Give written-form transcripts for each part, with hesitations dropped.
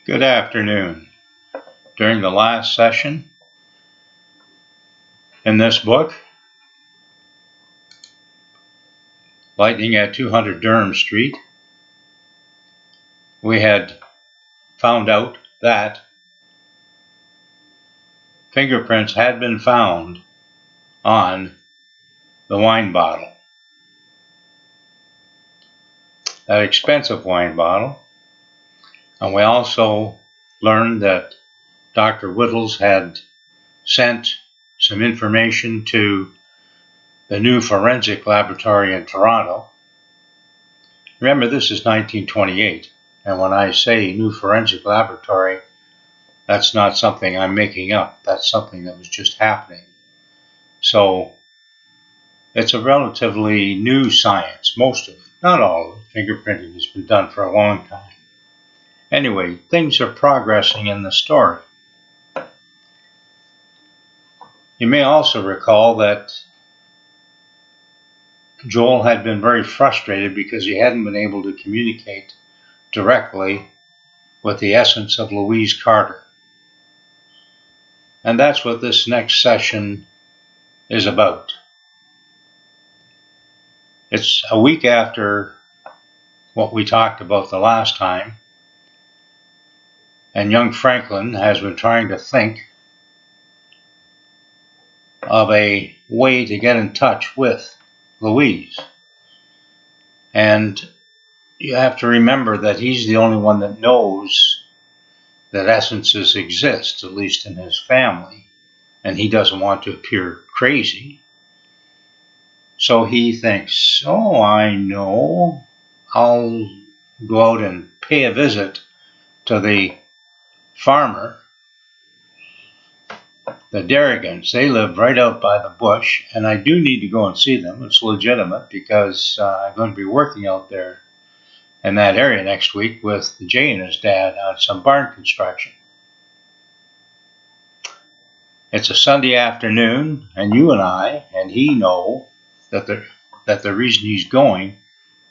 Good afternoon. During the last session in this book, Lightning at 200 Durham Street, we had found out that fingerprints had been found on the wine bottle. That expensive wine bottle. And we also learned that Dr. Whittles had sent some information to the new forensic laboratory in Toronto. Remember, this is 1928, and when I say new forensic laboratory, that's not something I'm making up. That's something that was just happening. So it's a relatively new science, most of it, not all of it. Fingerprinting has been done for a long time. Anyway, things are progressing in the story. You may also recall that Joel had been very frustrated because he hadn't been able to communicate directly with the essence of Louise Carter. And that's what this next session is about. It's a week after what we talked about the last time, and young Franklin has been trying to think of a way to get in touch with Louise. And you have to remember that he's the only one that knows that essences exist, at least in his family, and he doesn't want to appear crazy. So he thinks, oh, I know, I'll go out and pay a visit to the farmer, the Darrigans. They live right out by the bush, and I do need to go and see them. It's legitimate because I'm going to be working out there in that area next week with Jay and his dad on some barn construction. It's a Sunday afternoon, and you and I and he know that the reason he's going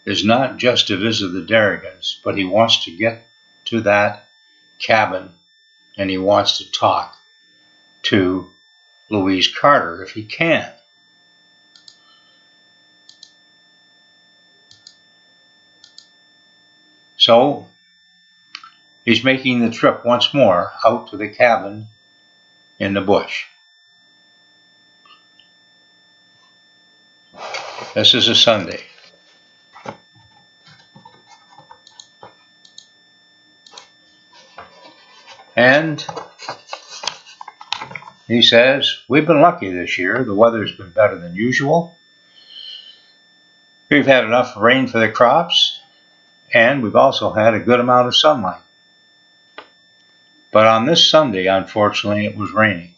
is not just to visit the Darrigans, but he wants to get to that cabin and he wants to talk to Louise Carter if he can. So he's making the trip once more out to the cabin in the bush. This is a Sunday. And he says, we've been lucky this year. The weather's been better than usual. We've had enough rain for the crops, and we've also had a good amount of sunlight. But on this Sunday, unfortunately, it was raining.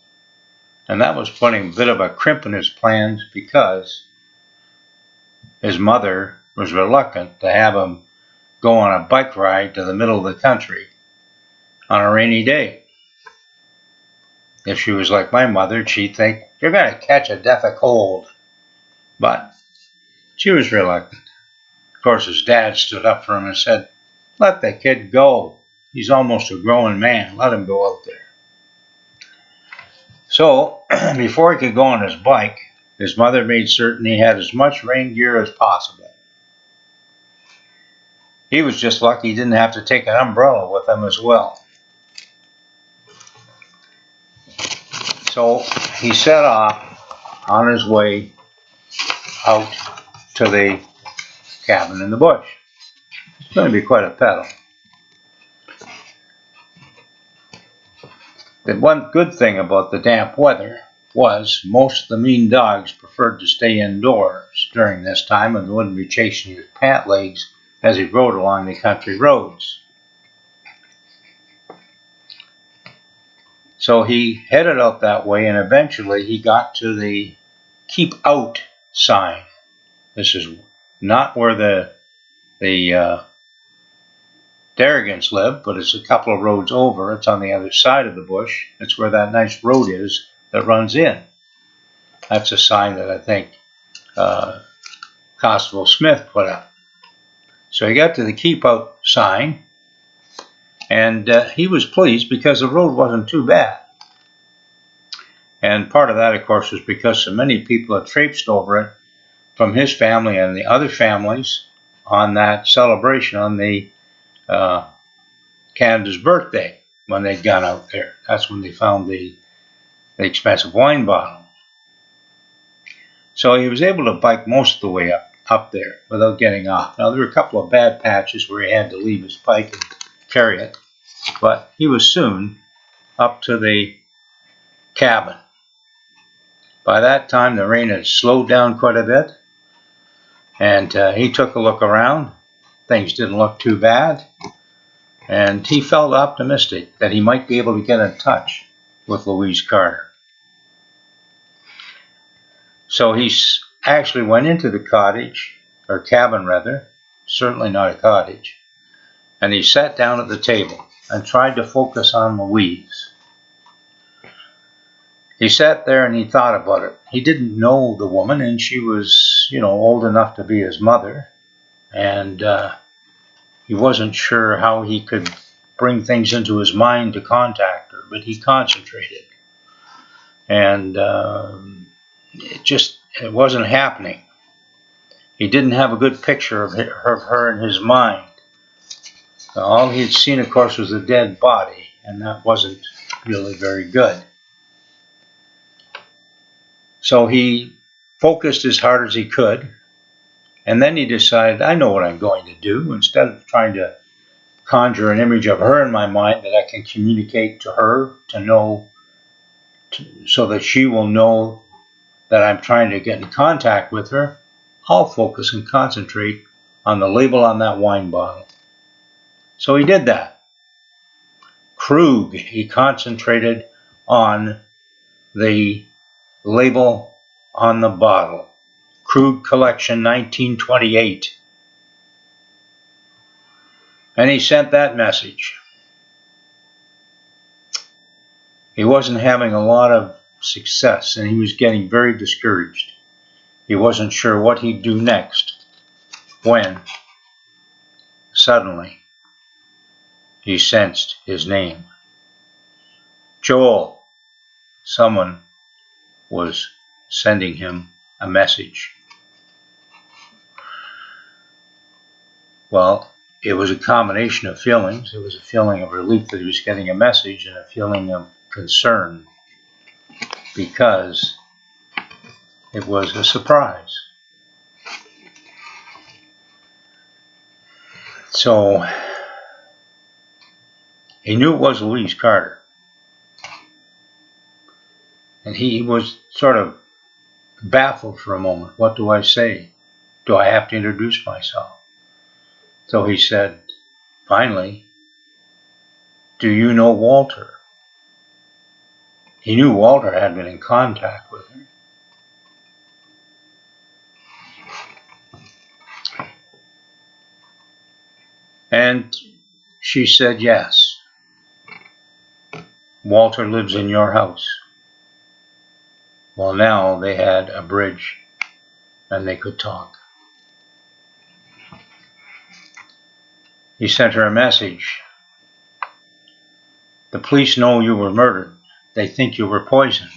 And that was putting a bit of a crimp in his plans because his mother was reluctant to have him go on a bike ride to the middle of the country on a rainy day. If she was like my mother, she'd think, you're going to catch a death of cold. But she was reluctant. Of course, his dad stood up for him and said, let the kid go. He's almost a grown man. Let him go out there. So, before he could go on his bike, his mother made certain he had as much rain gear as possible. He was just lucky he didn't have to take an umbrella with him as well. So he set off on his way out to the cabin in the bush. It's going to be quite a pedal. The one good thing about the damp weather was most of the mean dogs preferred to stay indoors during this time and wouldn't be chasing his pant legs as he rode along the country roads. So he headed out that way, and eventually he got to the Keep Out sign. This is not where the Darrigans live, but it's a couple of roads over. It's on the other side of the bush. It's where that nice road is that runs in. That's a sign that I think Constable Smith put up. So he got to the Keep Out sign, And he was pleased because the road wasn't too bad. And part of that, of course, was because so many people had traipsed over it from his family and the other families on that celebration on the Canada's birthday when they'd gone out there. That's when they found the expensive wine bottle. So he was able to bike most of the way up there without getting off. Now, there were a couple of bad patches where he had to leave his bike and carry it, but he was soon up to the cabin. By that time, the rain had slowed down quite a bit, and he took a look around. Things didn't look too bad, and he felt optimistic that he might be able to get in touch with Louise Carter. So he actually went into the cottage, or cabin rather, certainly not a cottage, and he sat down at the table and tried to focus on Louise. He sat there and he thought about it. He didn't know the woman, and she was, old enough to be his mother, and he wasn't sure how he could bring things into his mind to contact her, but he concentrated. And it wasn't happening. He didn't have a good picture of her in his mind. All he had seen, of course, was a dead body, and that wasn't really very good. So he focused as hard as he could, and then he decided, I know what I'm going to do. Instead of trying to conjure an image of her in my mind that I can communicate to her so that she will know that I'm trying to get in contact with her, I'll focus and concentrate on the label on that wine bottle. So he did that. Krug, he concentrated on the label on the bottle. Krug Collection 1928. And he sent that message. He wasn't having a lot of success, and he was getting very discouraged. He wasn't sure what he'd do next when suddenly he sensed his name. Joel. Someone was sending him a message. Well, it was a combination of feelings. It was a feeling of relief that he was getting a message and a feeling of concern because it was a surprise. So he knew it was Louise Carter. And he was sort of baffled for a moment. What do I say? Do I have to introduce myself? So he said, finally, do you know Walter? He knew Walter had been in contact with her. And she said, yes. Walter lives in your house. Well, now they had a bridge and they could talk. He sent her a message. The police know you were murdered. They think you were poisoned.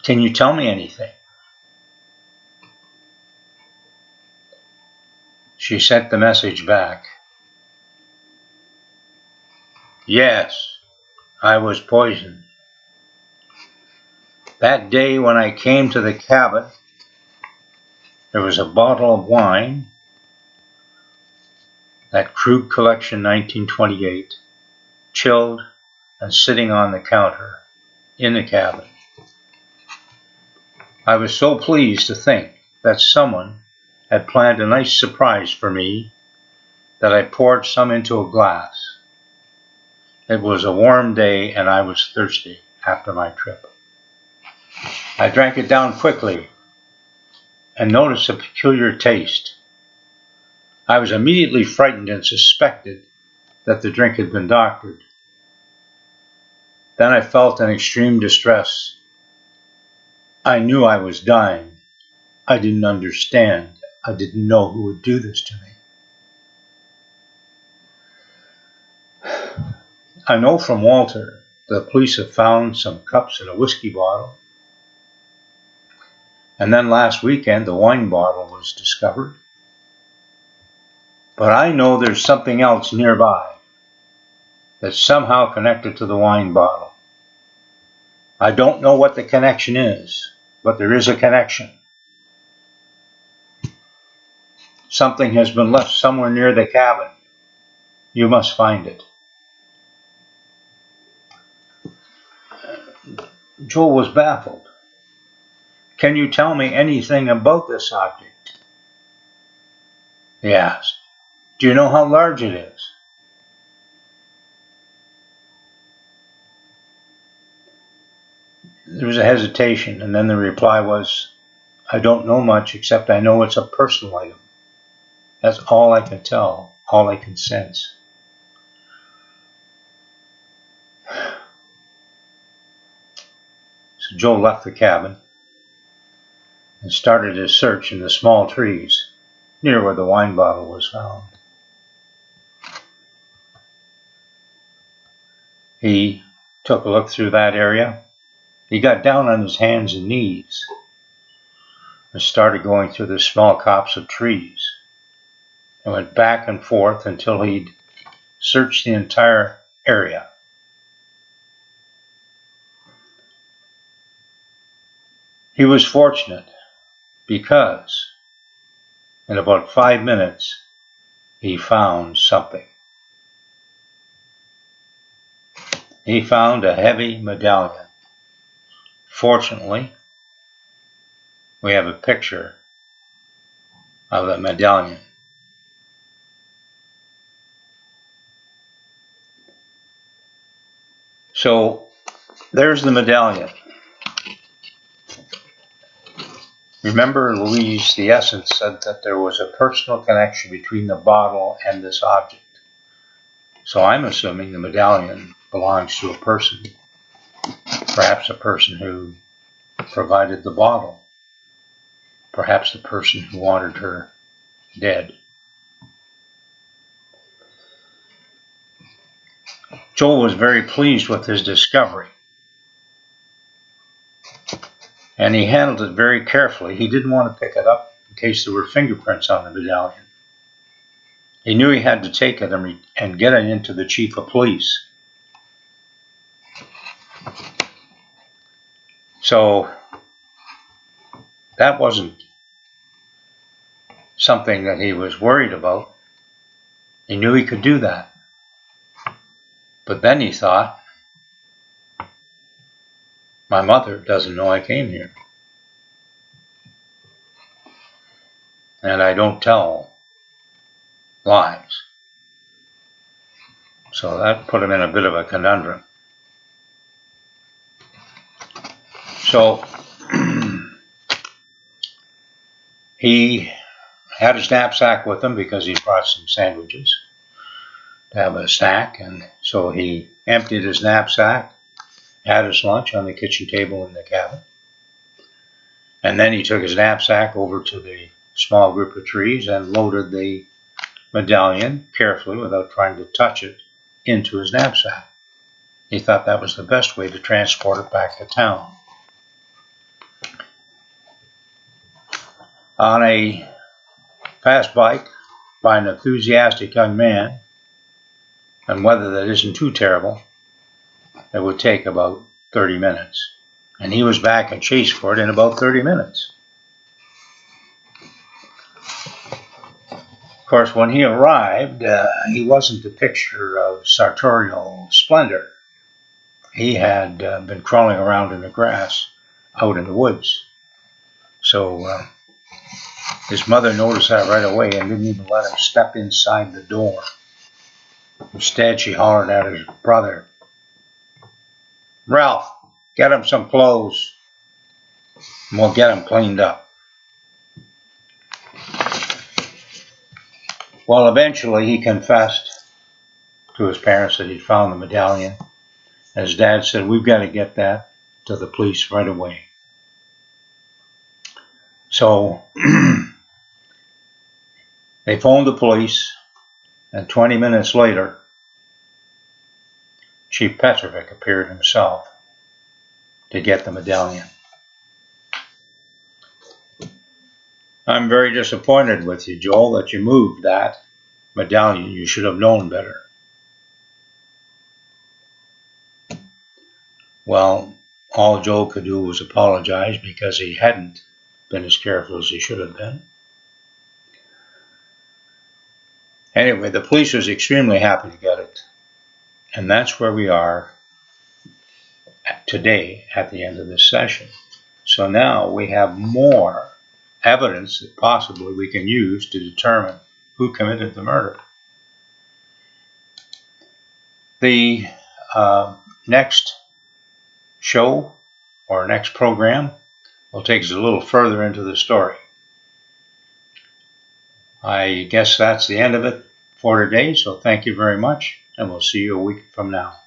Can you tell me anything? She sent the message back. Yes, I was poisoned. That day when I came to the cabin, there was a bottle of wine, that Krug Collection 1928, chilled and sitting on the counter in the cabin. I was so pleased to think that someone had planned a nice surprise for me that I poured some into a glass. It was a warm day and I was thirsty after my trip. I drank it down quickly and noticed a peculiar taste. I was immediately frightened and suspected that the drink had been doctored. Then I felt an extreme distress. I knew I was dying. I didn't understand. I didn't know who would do this to me. I know from Walter the police have found some cups and a whiskey bottle. And then last weekend the wine bottle was discovered. But I know there's something else nearby that's somehow connected to the wine bottle. I don't know what the connection is, but there is a connection. Something has been left somewhere near the cabin. You must find it. Joel was baffled. Can you tell me anything about this object? He asked. Do you know how large it is? There was a hesitation, and then the reply was, I don't know much, except I know it's a personal item. That's all I can tell, all I can sense. So Joe left the cabin and started his search in the small trees near where the wine bottle was found. He took a look through that area. He got down on his hands and knees and started going through the small copse of trees and went back and forth until he'd searched the entire area. He was fortunate because in about 5 minutes he found something. He found a heavy medallion. Fortunately, we have a picture of the medallion. So there's the medallion. Remember, Louise, the essence said that there was a personal connection between the bottle and this object. So I'm assuming the medallion belongs to a person, perhaps a person who provided the bottle, perhaps the person who wanted her dead. Joel was very pleased with his discovery, and he handled it very carefully. He didn't want to pick it up in case there were fingerprints on the medallion. He knew he had to take it and get it into the chief of police. So that wasn't something that he was worried about. He knew he could do that. But then he thought, my mother doesn't know I came here. And I don't tell lies. So that put him in a bit of a conundrum. So he had his knapsack with him because he brought some sandwiches to have a snack, and so he emptied his knapsack, had his lunch on the kitchen table in the cabin, and then he took his knapsack over to the small group of trees and loaded the medallion carefully, without trying to touch it, into his knapsack. He thought that was the best way to transport it back to town. On a fast bike by an enthusiastic young man, and weather that isn't too terrible, it would take about 30 minutes. And he was back in Chaseport in about 30 minutes. Of course, when he arrived, he wasn't a picture of sartorial splendor. He had been crawling around in the grass out in the woods. So his mother noticed that right away and didn't even let him step inside the door. Instead, she hollered at his brother, Ralph, get him some clothes and we'll get him cleaned up. Well, eventually he confessed to his parents that he'd found the medallion. And his dad said, we've got to get that to the police right away. So they phoned the police, and 20 minutes later, Chief Petrovic appeared himself to get the medallion. I'm very disappointed with you, Joel, that you moved that medallion. You should have known better. Well, all Joel could do was apologize because he hadn't been as careful as he should have been. Anyway, the police was extremely happy to get it. And that's where we are today at the end of this session. So now we have more evidence that possibly we can use to determine who committed the murder. The next show or next program will take us a little further into the story. I guess that's the end of it for today, so thank you very much, and we'll see you a week from now.